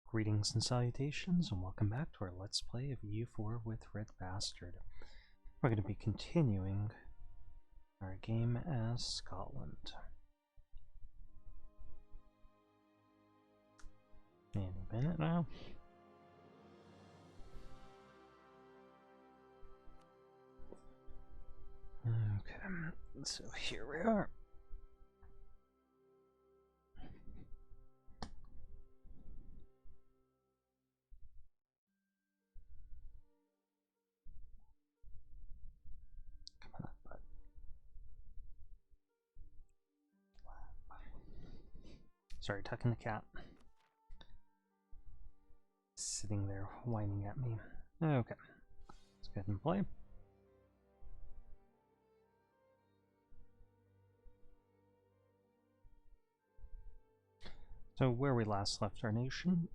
Greetings and salutations, and welcome back to our Let's Play of EU4 with RedBstrd. We're going to be continuing our game as Scotland. Any minute now. Okay, so here we are. Sorry, tucking the cat. Sitting there whining at me. Okay, let's go ahead and play. So where we last left our nation,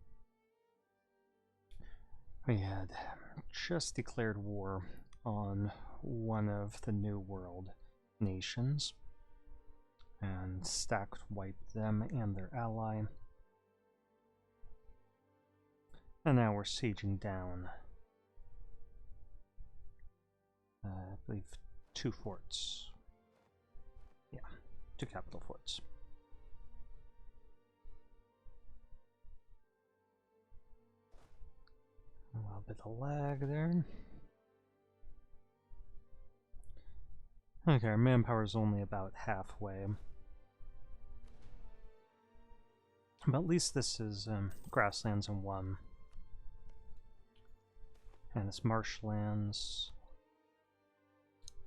we had just declared war on one of the New World nations and stacked wiped them and their ally. And now we're sieging down, I believe, 2 forts. Yeah, 2 capital forts. A little bit of lag there. Okay, our manpower is only about halfway. But at least this is grasslands in 1. And it's marshlands.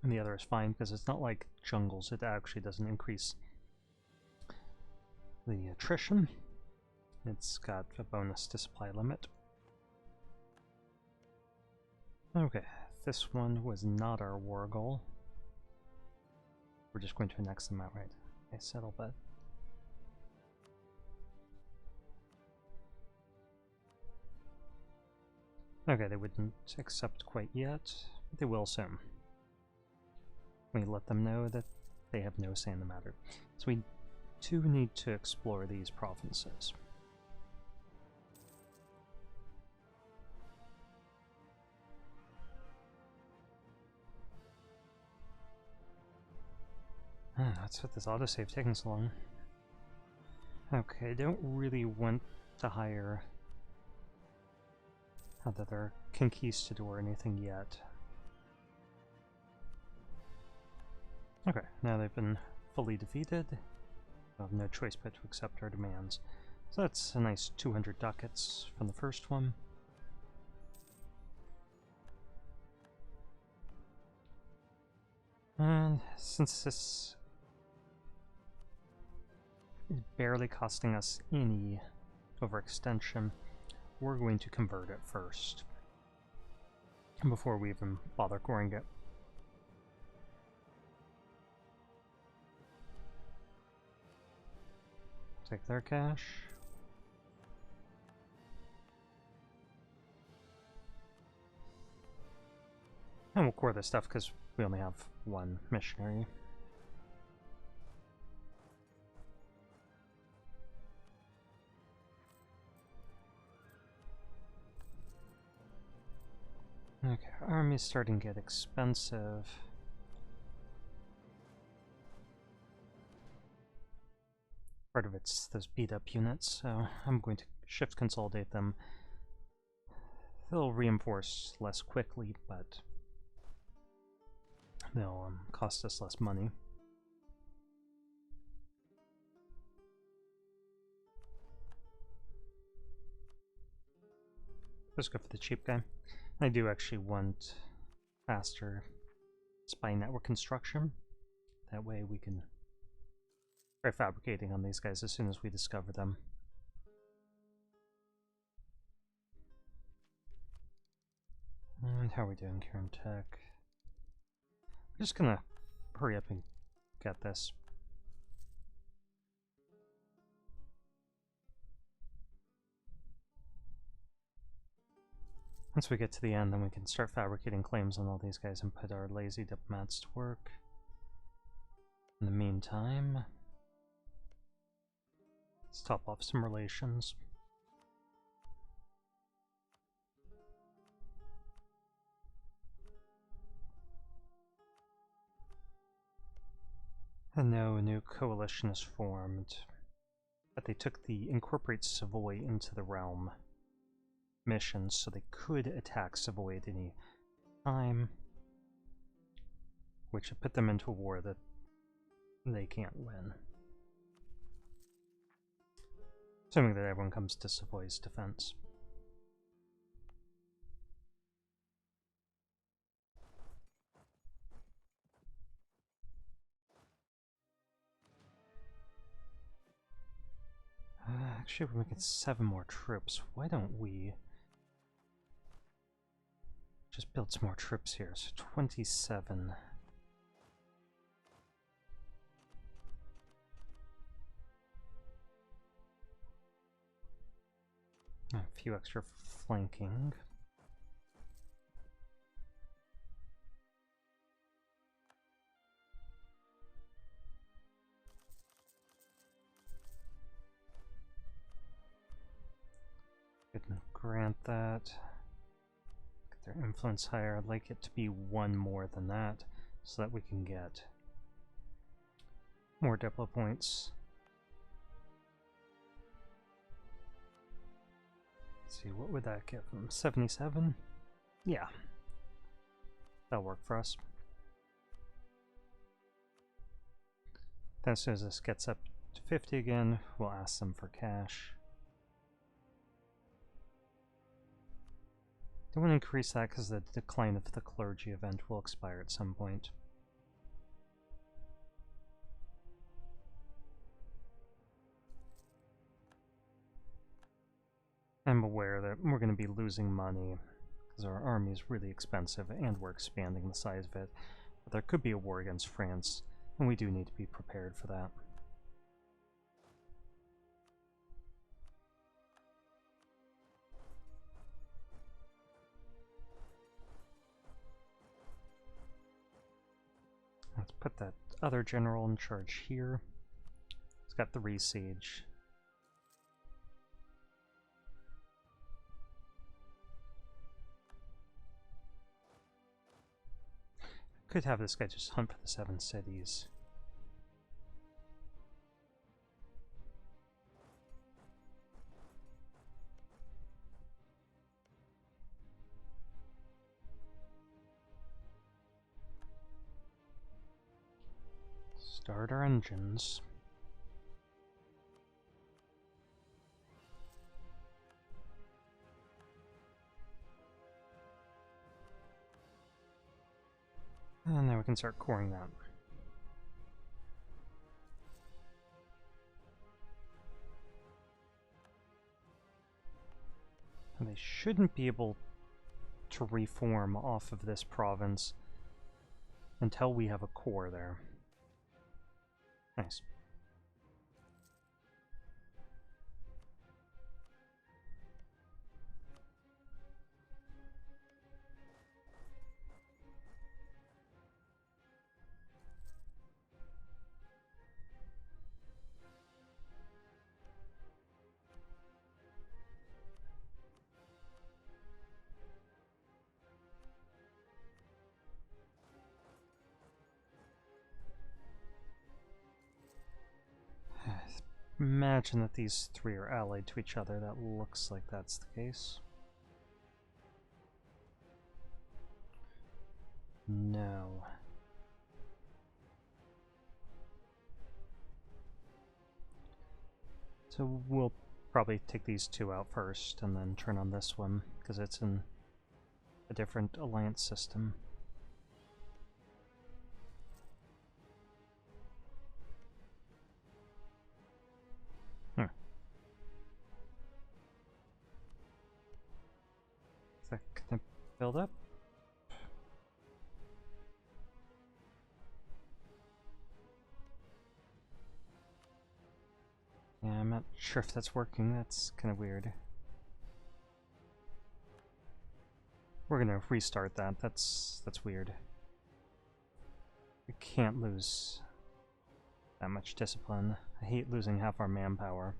And the other is fine because it's not like jungles. It actually doesn't increase the attrition. It's got a bonus to supply limit. Okay, this one was not our war goal. We're just going to annex them outright. Okay, settle that. Okay, they wouldn't accept quite yet, but they will soon. We let them know that they have no say in the matter. So we do need to explore these provinces. That's what this autosave taking so long. Okay, I don't really want to hire another conquistador or anything yet. Okay, now they've been fully defeated. We'll have no choice but to accept our demands. So that's a nice 200 ducats from the first one. And since this is barely costing us any overextension, we're going to convert it first before we even bother coring it. Take their cash. And we'll core this stuff because we only have 1 missionary. Okay, our army's starting to get expensive. Part of it's those beat up units, so I'm going to shift consolidate them. They'll reinforce less quickly, but they'll cost us less money. Let's go for the cheap guy. I do actually want faster spy network construction. That way we can start fabricating on these guys as soon as we discover them. And how are we doing here in tech? I'm just gonna hurry up and get this. Once we get to the end, then we can start fabricating claims on all these guys and put our lazy diplomats to work. In the meantime, let's top off some relations. And no, a new coalition is formed. But they took the Incorporate Savoy into the realm mission, so they could attack Savoy at any time, which would put them into a war that they can't win. Assuming that everyone comes to Savoy's defense. Actually, we're making 7 more troops. Why don't we just build some more troops here? So 27. A few extra flanking. Couldn't grant that. Get their influence higher. I'd like it to be 1 more than that, so that we can get more diplo points. Let's see, what would that get them? 77? Yeah. That'll work for us. Then as soon as this gets up to 50 again, we'll ask them for cash. Don't want to increase that because the decline of the clergy event will expire at some point. I'm aware that we're going to be losing money because our army is really expensive and we're expanding the size of it. But there could be a war against France, and we do need to be prepared for that. Let's put that other general in charge here. He's got 3 siege. Could have this guy just hunt for the 7 cities. Start our engines. And now we can start coring that. And they shouldn't be able to reform off of this province until we have a core there. Nice. Imagine that these 3 are allied to each other. That looks like that's the case. No. So we'll probably take these 2 out first and then turn on this one, because it's in a different alliance system. Is that gonna build up? Yeah, I'm not sure if that's working. That's kind of weird. We're gonna restart that. That's weird. We can't lose that much discipline. I hate losing half our manpower.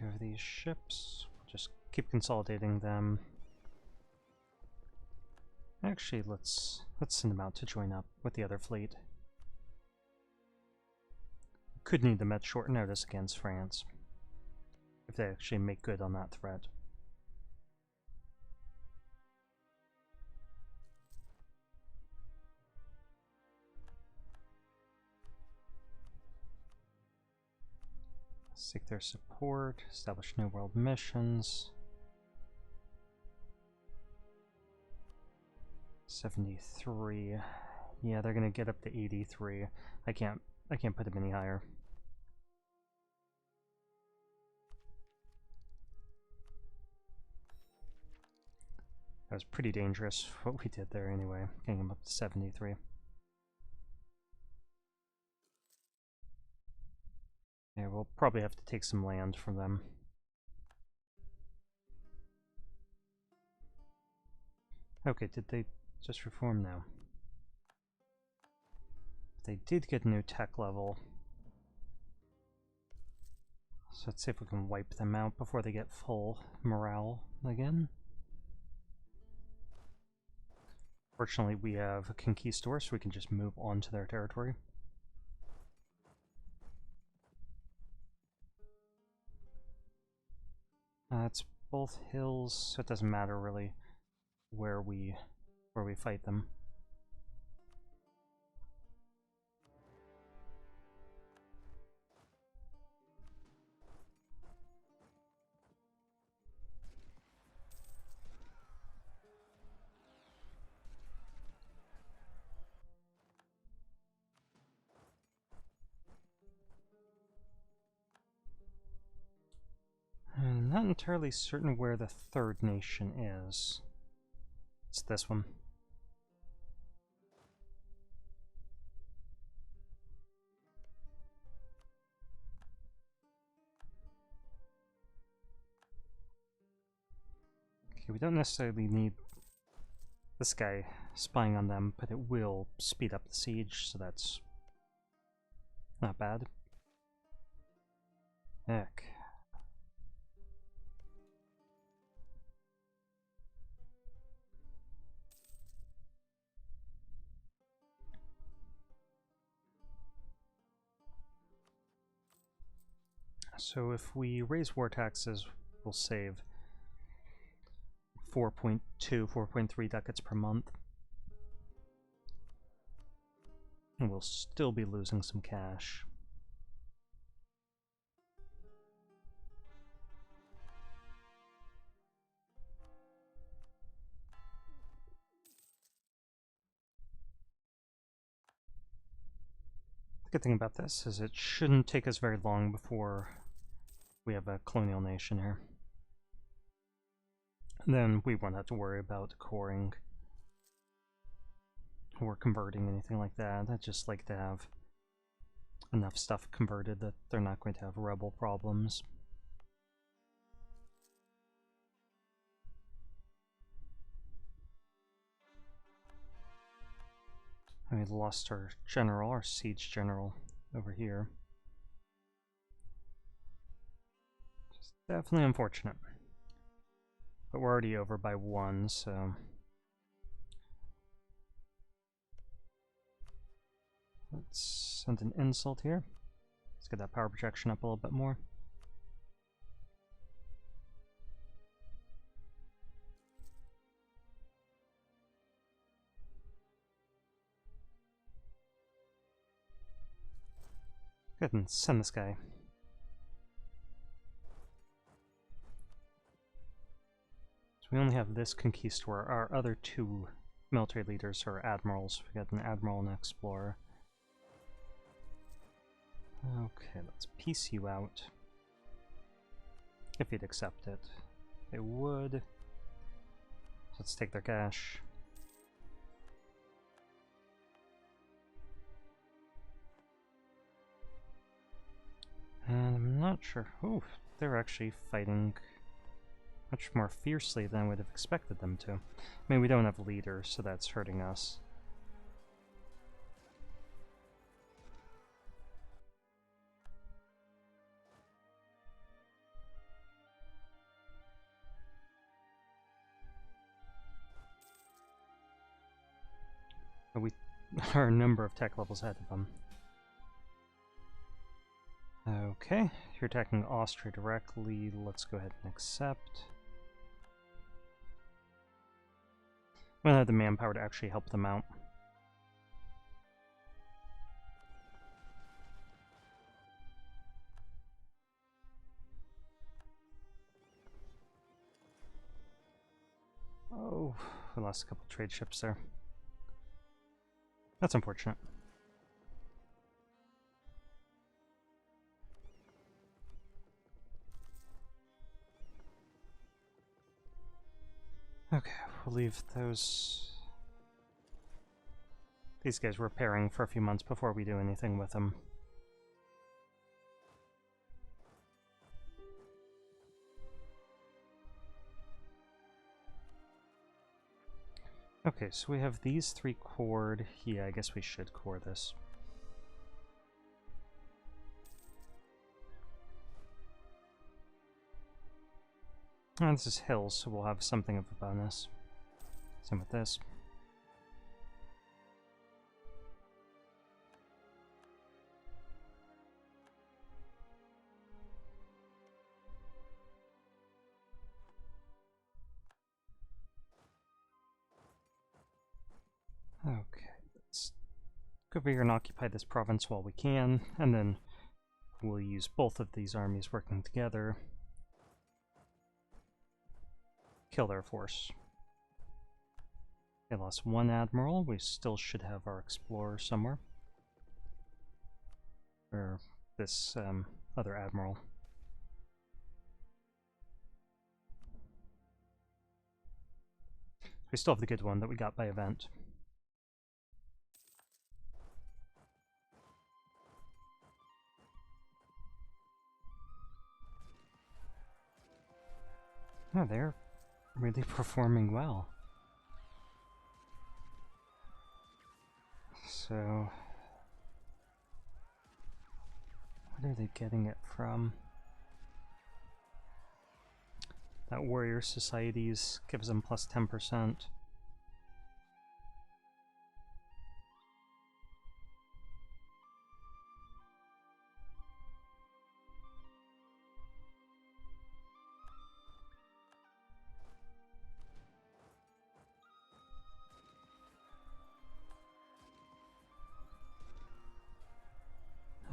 care of these ships. We'll just keep consolidating them. Actually, let's send them out to join up with the other fleet. Could need them at short notice against France, if they actually make good on that threat. Seek their support, establish New World missions. 73. Yeah, they're gonna get up to 83. I can't put them any higher. That was pretty dangerous what we did there anyway, getting them up to 73. Yeah, we'll probably have to take some land from them. Okay, did they just reform now? They did get a new tech level. So let's see if we can wipe them out before they get full morale again. Fortunately, we have a conquistador, so we can just move on to their territory. It's both hills, so it doesn't matter really where we fight them. I'm not entirely certain where the third nation is. It's this one. Okay, we don't necessarily need this guy spying on them, but it will speed up the siege, so that's not bad. Heck. So if we raise war taxes, we'll save 4.2, 4.3 ducats per month. And we'll still be losing some cash. The good thing about this is it shouldn't take us very long before we have a colonial nation here. And then we won't have to worry about coring or converting anything like that. I just like to have enough stuff converted that they're not going to have rebel problems. We lost our general, our siege general, over here. It's definitely unfortunate. But we're already over by 1, so... Let's send an insult here. Let's get that power projection up a little bit more. Go ahead and send this guy. So we only have this conquistador. Our other 2 military leaders are admirals. We got an admiral and an explorer. Okay, let's peace you out. If he'd accept it. They would. Let's take their cash. And I'm not sure. Ooh, they're actually fighting much more fiercely than I would have expected them to. I mean, we don't have leaders, so that's hurting us. We are a number of tech levels ahead of them. Okay, you're attacking Austria directly. Let's go ahead and accept. We don't have the manpower to actually help them out. Oh, we lost a couple trade ships there. That's unfortunate. Okay, we'll leave these guys repairing for a few months before we do anything with them. Okay, so we have these 3 cored. Yeah, I guess we should core this. And this is hills, so we'll have something of a bonus. Same with this. Okay, let's go over here and occupy this province while we can, and then we'll use both of these armies working together. Kill their force. They lost 1 admiral. We still should have our explorer somewhere. Or this other admiral. We still have the good one that we got by event. Oh, they're really performing well. So, what are they getting it from? That warrior societies gives them plus 10%.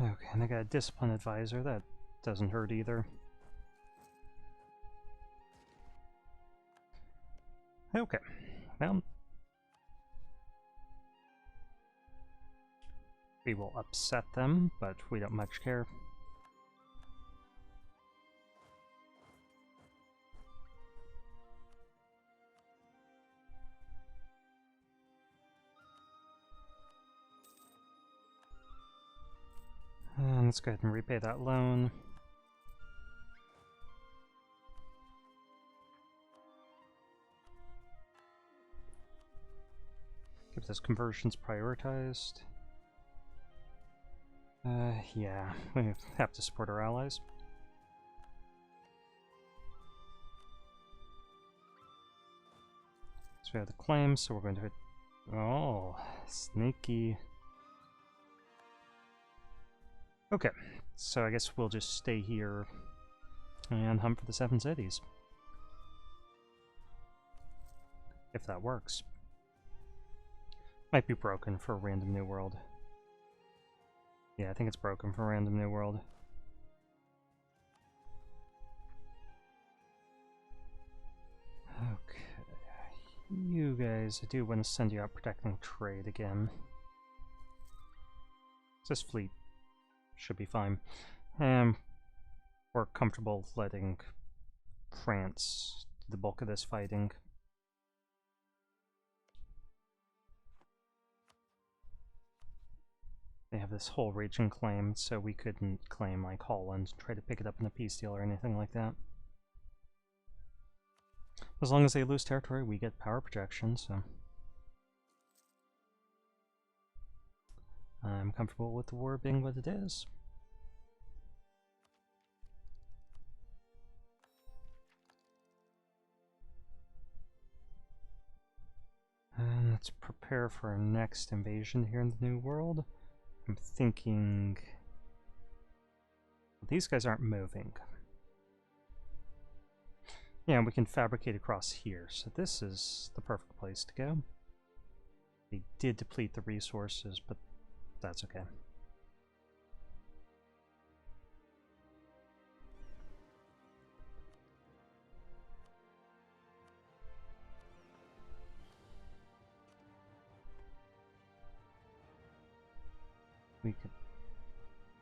Okay, and I got a discipline advisor. That doesn't hurt either. Okay, well, we will upset them, but we don't much care. And let's go ahead and repay that loan. Keep those conversions prioritized. Yeah, we have to support our allies. So we have the claims, so we're going to hit... Oh, sneaky. Okay, so I guess we'll just stay here and hunt for the 7 cities. If that works. Might be broken for a random new world. Yeah, I think it's broken for a random new world. Okay. You guys, I do want to send you out protecting trade again. This fleet should be fine. We're comfortable letting France do the bulk of this fighting. They have this whole region claimed, so we couldn't claim like Holland, try to pick it up in a peace deal or anything like that. As long as they lose territory, we get power projection, so I'm comfortable with the war being what it is. And let's prepare prepare for our next invasion here in the New World. I'm thinking these guys aren't moving. Yeah, we can fabricate across here, so this is the perfect place to go. They did deplete the resources, but that's okay. We could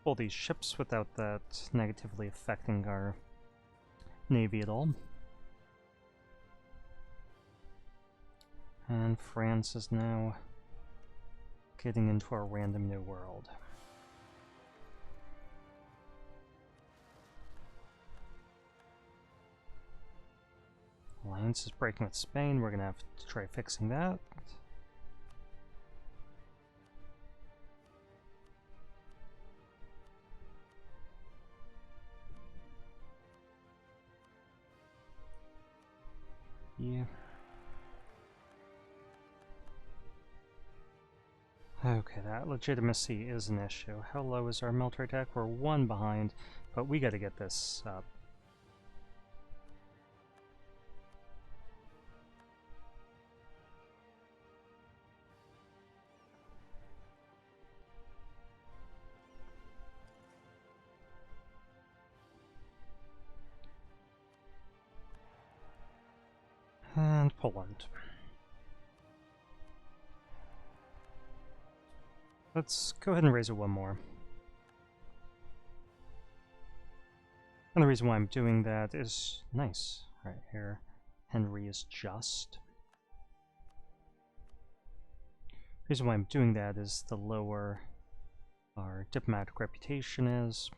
pull these ships without that negatively affecting our navy at all. And France is now getting into our random new world. Alliance is breaking with Spain. We're gonna have to try fixing that. Yeah. Okay, that legitimacy is an issue. How low is our military tech? We're 1 behind, but we gotta get this up. And Poland. Let's go ahead and raise it 1 more. And the reason why I'm doing that is nice. Right here, Henry is just. The reason why I'm doing that is the lower our diplomatic reputation is,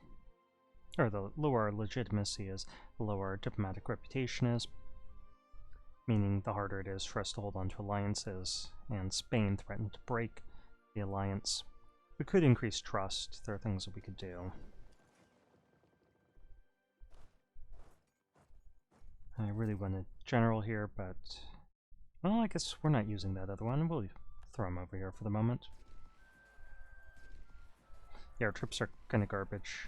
or the lower our legitimacy is, the lower our diplomatic reputation is, meaning the harder it is for us to hold on to alliances, and Spain threatened to break the alliance. We could increase trust. There are things that we could do. I really want a general here, but well, I guess we're not using that other one. We'll throw him over here for the moment. Yeah, our troops are kind of garbage.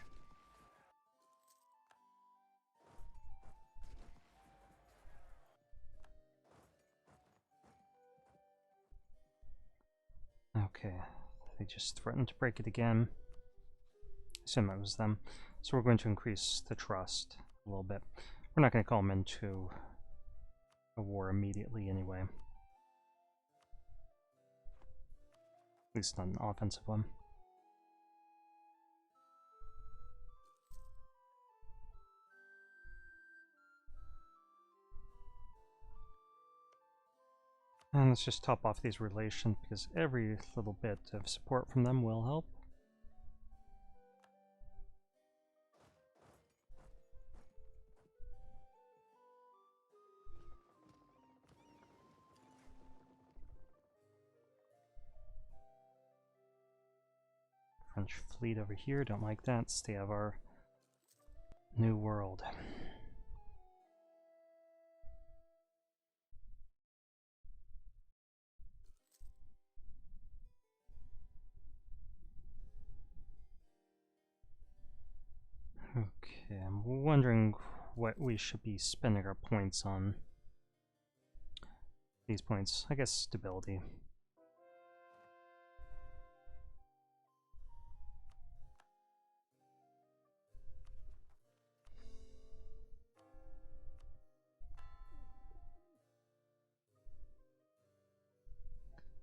Okay, they just threatened to break it again. I assume it was them. So we're going to increase the trust a little bit. We're not going to call them into a war immediately anyway. At least not an offensive one. And let's just top off these relations, because every little bit of support from them will help. French fleet over here, don't like that. Stay out of our new world. Okay, I'm wondering what we should be spending our points on. These points, I guess stability.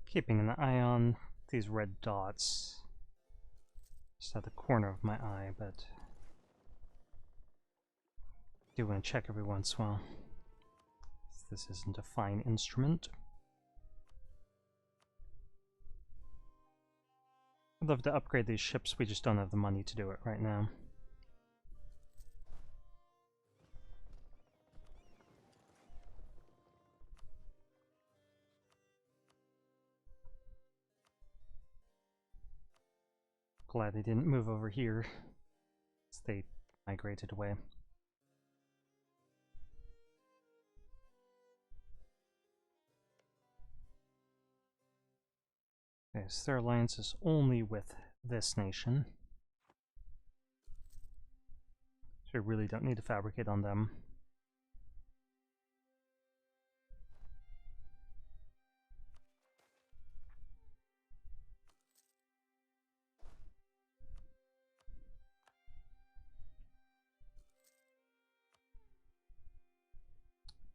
Keeping an eye on these red dots. Just at the corner of my eye, but I do want to check every once in a while. This isn't a fine instrument. I'd love to upgrade these ships, we just don't have the money to do it right now. Glad they didn't move over here. They migrated away. Okay, so their alliance is only with this nation. So we really don't need to fabricate on them.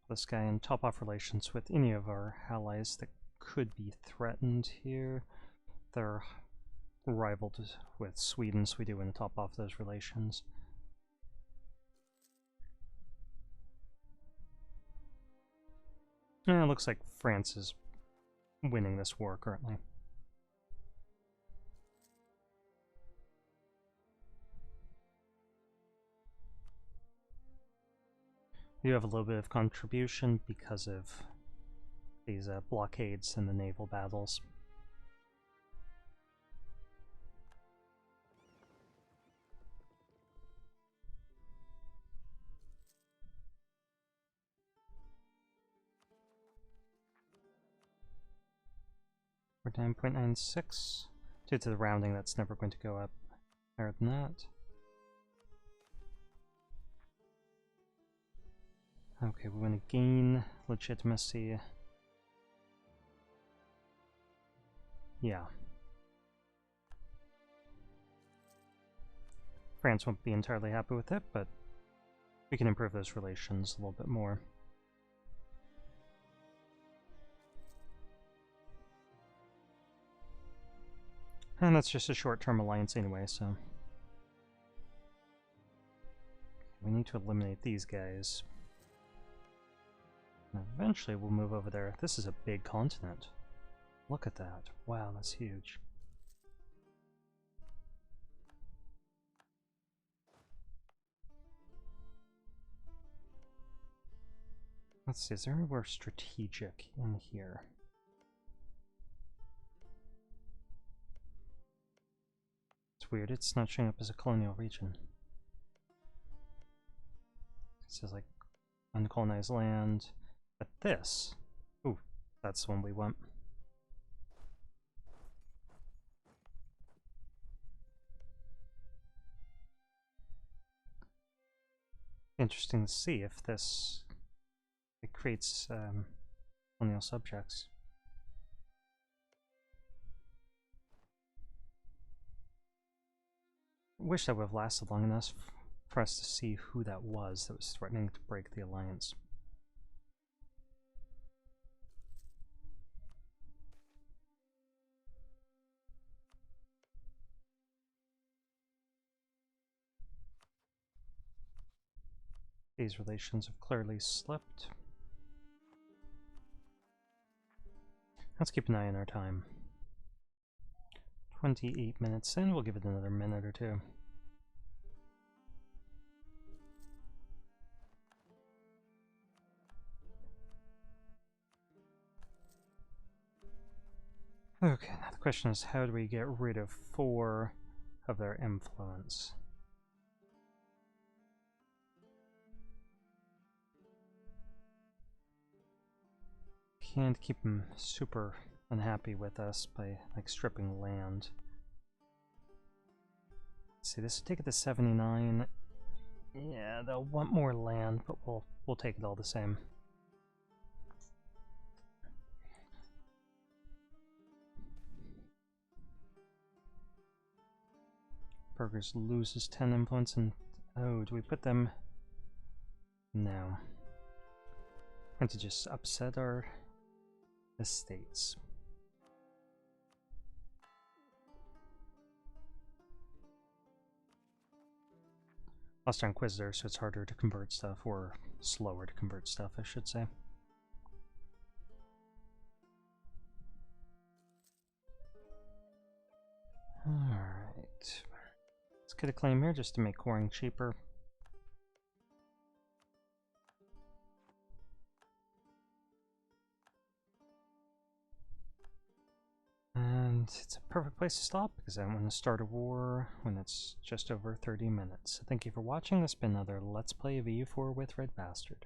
This guy and top off relations with any of our allies that could be threatened here. They're rivaled with Sweden, so we do want to top off those relations. And it looks like France is winning this war currently. You have a little bit of contribution because of these blockades and the naval battles. We're 9.96. Due to the rounding, that's never going to go up higher than that. Okay, we want to gain legitimacy. Yeah. France won't be entirely happy with it, but we can improve those relations a little bit more. And that's just a short-term alliance anyway, so... we need to eliminate these guys. And eventually we'll move over there. This is a big continent. Look at that. Wow, that's huge. Let's see, is there anywhere strategic in here? It's weird, it's not showing up as a colonial region. It says like uncolonized land, but this, ooh, that's the one we want. Interesting to see if this, it creates colonial subjects. I wish that would have lasted long enough for us to see who that was threatening to break the alliance. These relations have clearly slipped. Let's keep an eye on our time. 28 minutes in, we'll give it another minute or two. Okay, now the question is, how do we get rid of 4 of their influence? Can't keep them super unhappy with us by like stripping land. Let's see, this will take it to 79. Yeah, they'll want more land, but we'll take it all the same. Burgers loses 10 influence, and oh, do we put them? No. And to just upset our estates. Lost our Inquisitor, so it's harder to convert stuff, or slower to convert stuff, I should say. Alright. Let's get a claim here just to make coring cheaper. And it's a perfect place to stop because I don't want to start a war when it's just over 30 minutes. So thank you for watching. This has been another Let's Play of EU4 with RedBstrd.